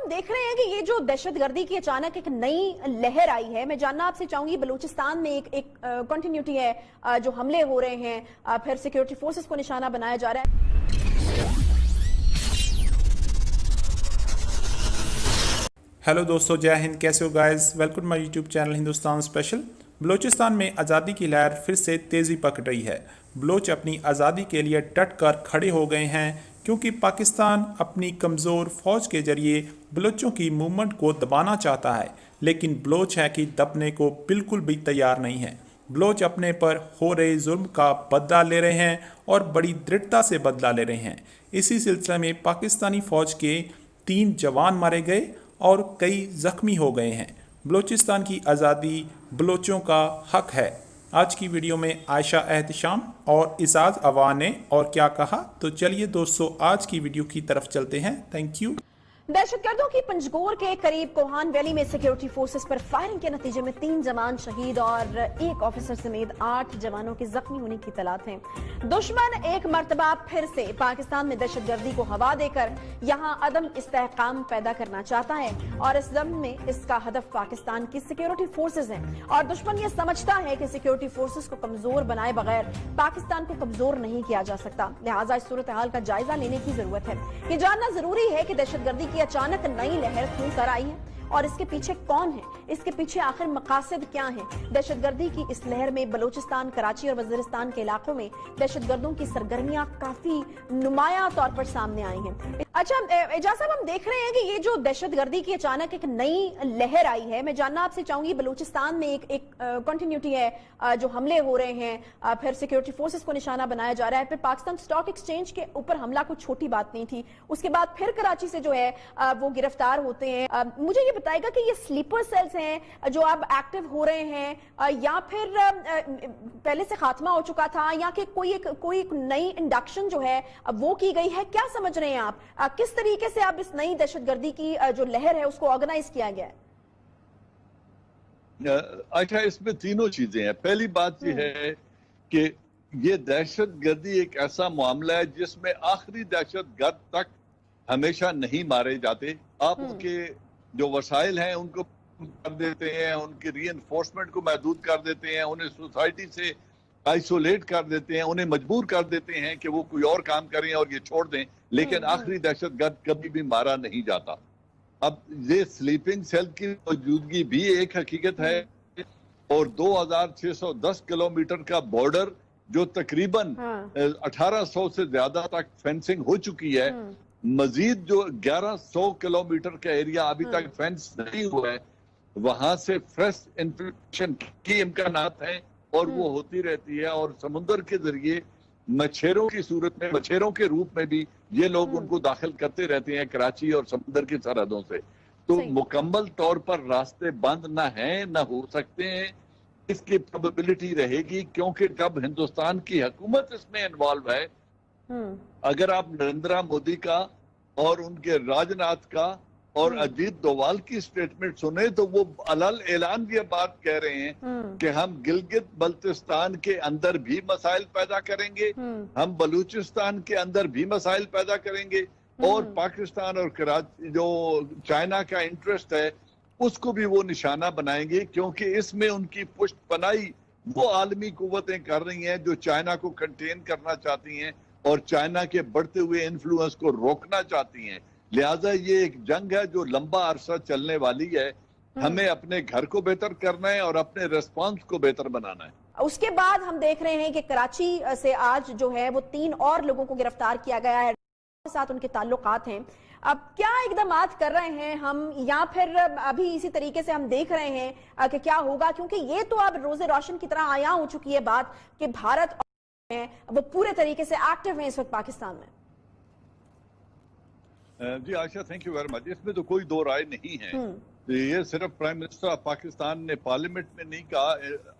हम देख रहे हैं कि ये जो दहशतगर्दी की अचानक एक नई लहर आई है, मैं जानना आपसे चाहूंगी बलूचिस्तान में एक कंटिन्यूटी है, जो हमले हो रहे हैं, फिर सिक्योरिटी फोर्सेस को निशाना बनाया जा रहा है। हेलो दोस्तों, जय हिंद। कैसे हो guys? Welcome my YouTube channel Hindustan special. Balochistan में आज़ादी की लहर फिर से तेज़ी पकड़ रही है। बलोच अपनी आज़ादी के लिए डट कर खड़े हो गए हैं, क्योंकि पाकिस्तान अपनी कमज़ोर फ़ौज के जरिए बलोचों की मूवमेंट को दबाना चाहता है, लेकिन बलोच है कि दबने को बिल्कुल भी तैयार नहीं है। बलोच अपने पर हो रहे जुल्म का बदला ले रहे हैं और बड़ी दृढ़ता से बदला ले रहे हैं। इसी सिलसिले में पाकिस्तानी फ़ौज के 3 जवान मारे गए और कई जख्मी हो गए हैं। बलूचिस्तान की आज़ादी बलोचों का हक है। आज की वीडियो में आयशा एहतशाम और इजाज़ अवान ने और क्या कहा, तो चलिए दोस्तों आज की वीडियो की तरफ चलते हैं। Thank you. दहशतगर्दों की पंजगोर के करीब कोहान वैली में सिक्योरिटी फोर्सेस पर फायरिंग के नतीजे में 3 जवान शहीद और 1 ऑफिसर समेत 8 जवानों के जख्मी होने की तलात है। दुश्मन एक मर्तबा फिर से पाकिस्तान में दहशतगर्दी को हवा देकर यहां अदम इस्तेहकाम पैदा करना चाहता है और इस जम्न में इसका हदफ पाकिस्तान की सिक्योरिटी फोर्सेज है और दुश्मन ये समझता है कि सिक्योरिटी फोर्सेज को कमजोर बनाए बगैर पाकिस्तान को कमजोर नहीं किया जा सकता। लिहाजा इस सूरत हाल का जायजा लेने की जरूरत है। ये जानना जरूरी है कि दहशतगर्दी की अचानक नई लहर क्यों कर आई है और इसके पीछे कौन है, इसके पीछे आखिर मकासद क्या है। दहशतगर्दी की इस लहर में बलूचिस्तान, कराची और वजीरिस्तान के इलाकों में दहशतगर्दों की सरगर्मियां काफी नुमाया तौर पर सामने आई हैं। अच्छा एजाज साहब, हम देख रहे हैं कि ये जो दहशतगर्दी की अचानक एक नई लहर आई है, मैं जानना आपसे चाहूंगी बलूचिस्तान में एक कंटिन्यूटी है, जो हमले हो रहे हैं, फिर सिक्योरिटी फोर्सेस को निशाना बनाया जा रहा है, फिर पाकिस्तान स्टॉक एक्सचेंज के ऊपर हमला कोई छोटी बात नहीं थी, उसके बाद फिर कराची से जो है वो गिरफ्तार होते हैं। मुझे ये बताएगा कि ये स्लीपर सेल्स हैं जो अब एक्टिव हो रहे हैं या फिर पहले से खात्मा हो चुका था या कि कोई एक नई इंडक्शन जो है वो की गई है, क्या समझ रहे हैं आप? किस तरीके से अब इस नई दहशतगर्दी की जो लहर है उसको ऑर्गेनाइज किया गया है? अच्छा, इसमें तीनों चीजें हैं। पहली बात यह है कि ये दहशतगर्दी एक ऐसा मामला है जिसमें आखिरी दहशतगर्द तक हमेशा नहीं मारे जाते। आप उनके जो वसाइल हैं उनको कर देते हैं, उनकी रीइंफोर्समेंट को महदूद कर देते हैं, उन्हें सोसाइटी से आइसोलेट कर देते हैं, उन्हें मजबूर कर देते हैं कि वो कोई और काम करें और ये छोड़ दें, लेकिन आखिरी दहशतगर्द कभी भी मारा नहीं जाता। अब ये स्लीपिंग सेल की मौजूदगी भी एक हकीकत है और 2610 किलोमीटर का बॉर्डर जो तकरीबन 1800 से ज्यादा तक फेंसिंग हो चुकी है, मजीद जो 1100 किलोमीटर का एरिया अभी तक फेंस नहीं हुआ है, वहां से फ्रेश इन्फेक्शन की इम्कानात है और वो होती रहती है। और समुद्र के जरिए मच्छरों की सूरत में, मच्छरों के रूप में भी ये लोग उनको दाखिल करते रहते हैं कराची और समुद्र की सरहदों से। तो मुकम्मल तौर पर रास्ते बंद ना हैं ना हो सकते हैं, इसकी प्रोबेबिलिटी रहेगी, क्योंकि जब हिंदुस्तान की हुकूमत इसमें इन्वॉल्व है, अगर आप नरेंद्र मोदी का और उनके राजनाथ का और अजीत डोवाल की स्टेटमेंट सुने तो वो अलल ऐलान ये बात कह रहे हैं कि हम गिलगित बल्तिस्तान के अंदर भी मसाइल पैदा करेंगे, हम बलूचिस्तान के अंदर भी मसाइल पैदा करेंगे और पाकिस्तान और कराची जो चाइना का इंटरेस्ट है उसको भी वो निशाना बनाएंगे, क्योंकि इसमें उनकी पुष्ट पनाही वो आलमी कुव्वतें कर रही हैं जो चाइना को कंटेन करना चाहती हैं और चाइना के बढ़ते हुए इन्फ्लुएंस को रोकना चाहती हैं। लिहाजा ये एक जंग है जो लंबा अरसा चलने वाली है। हमें अपने घर को बेहतर करना है और अपने रेस्पॉन्स को बेहतर बनाना है। उसके बाद हम देख रहे हैं कि कराची से आज जो है वो 3 और लोगों को गिरफ्तार किया गया है, साथ उनके ताल्लुकात हैं। अब क्या इकदामात कर रहे हैं हम, या फिर अभी इसी तरीके से हम देख रहे हैं कि क्या होगा, क्योंकि ये तो अब रोजे रोशन की तरह आया हो चुकी है बात कि भारत वो पूरे तरीके से एक्टिव है इस वक्त पाकिस्तान में। जी Ayesha, thank you very much. इसमें तो कोई दो राय नहीं है। ये सिर्फ प्राइम मिनिस्टर ऑफ पाकिस्तान ने पार्लियामेंट में नहीं कहा,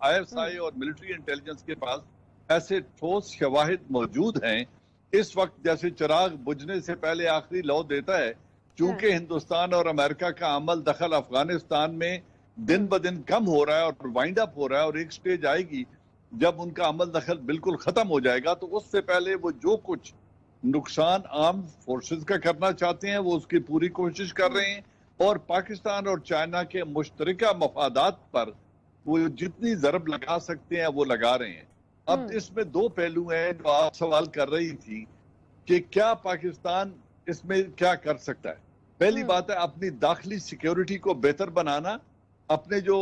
ISI और मिलिट्री इंटेलिजेंस के पास ऐसे ठोस शवाहिद मौजूद हैं। इस वक्त जैसे चिराग बुझने से पहले आखिरी लौ देता है, चूंकि हिंदुस्तान और अमेरिका का अमल दखल अफगानिस्तान में दिन ब दिन कम हो रहा है और वाइंड अप हो रहा है और एक स्टेज आएगी जब उनका अमल दखल बिल्कुल खत्म हो जाएगा, तो उससे पहले वो जो कुछ नुकसान आर्म फोर्सेस का करना चाहते हैं, वो उसकी पूरी कोशिश कर रहे हैं, और पाकिस्तान और चाइना के मुश्तरका मफादात पर वो जितनी ज़रब लगा सकते हैं वो लगा रहे हैं। अब इसमें दो पहलू हैं जो आप सवाल कर रही थी कि क्या पाकिस्तान इसमें क्या कर सकता है। पहली बात है अपनी दाखिली सिक्योरिटी को बेहतर बनाना, अपने जो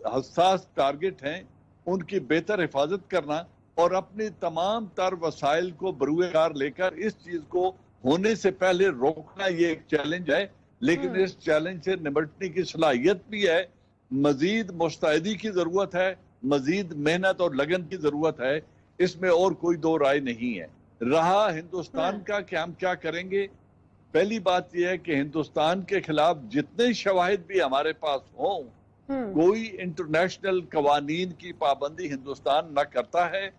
हसास टारगेट हैं उनकी बेहतर हिफाजत करना, और अपने तमाम तर वसाइल को बरूएकार लेकर इस चीज को होने से पहले रोकना, ये एक चैलेंज है। लेकिन इस चैलेंज से निपटने की सलाहियत भी है। मजीद मुस्तैदी की जरूरत है, मजीद मेहनत और लगन की जरूरत है, इसमें और कोई दो राय नहीं है। रहा हिंदुस्तान का कि हम क्या करेंगे, पहली बात यह है कि हिंदुस्तान के खिलाफ जितने शवाहिद भी हमारे पास हों, कोई इंटरनेशनल कवानीन की पाबंदी हिंदुस्तान न करता है,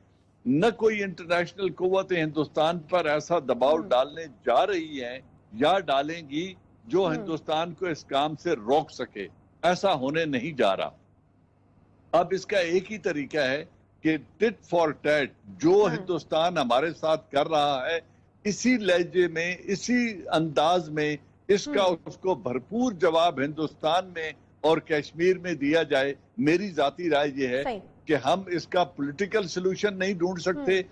न कोई इंटरनेशनल कुव्वतें हिंदुस्तान पर ऐसा दबाव डालने जा रही हैं या डालेंगी जो हिंदुस्तान को इस काम से रोक सके। ऐसा होने नहीं जा रहा। अब इसका एक ही तरीका है कि टिट फॉर टैट जो हिंदुस्तान हमारे साथ कर रहा है, इसी लहजे में, इसी अंदाज में इसका उसको भरपूर जवाब हिंदुस्तान में और कश्मीर में दिया जाए। मेरी जाती राय ये है कि हम इसका पॉलिटिकल सलूशन नहीं ढूंढ सकते,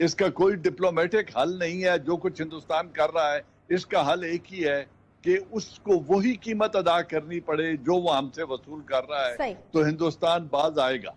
इसका कोई डिप्लोमेटिक हल नहीं है। जो कुछ हिंदुस्तान कर रहा है, इसका हल एक ही है कि उसको वही कीमत अदा करनी पड़े जो वो हमसे वसूल कर रहा है, तो हिंदुस्तान बाज आएगा।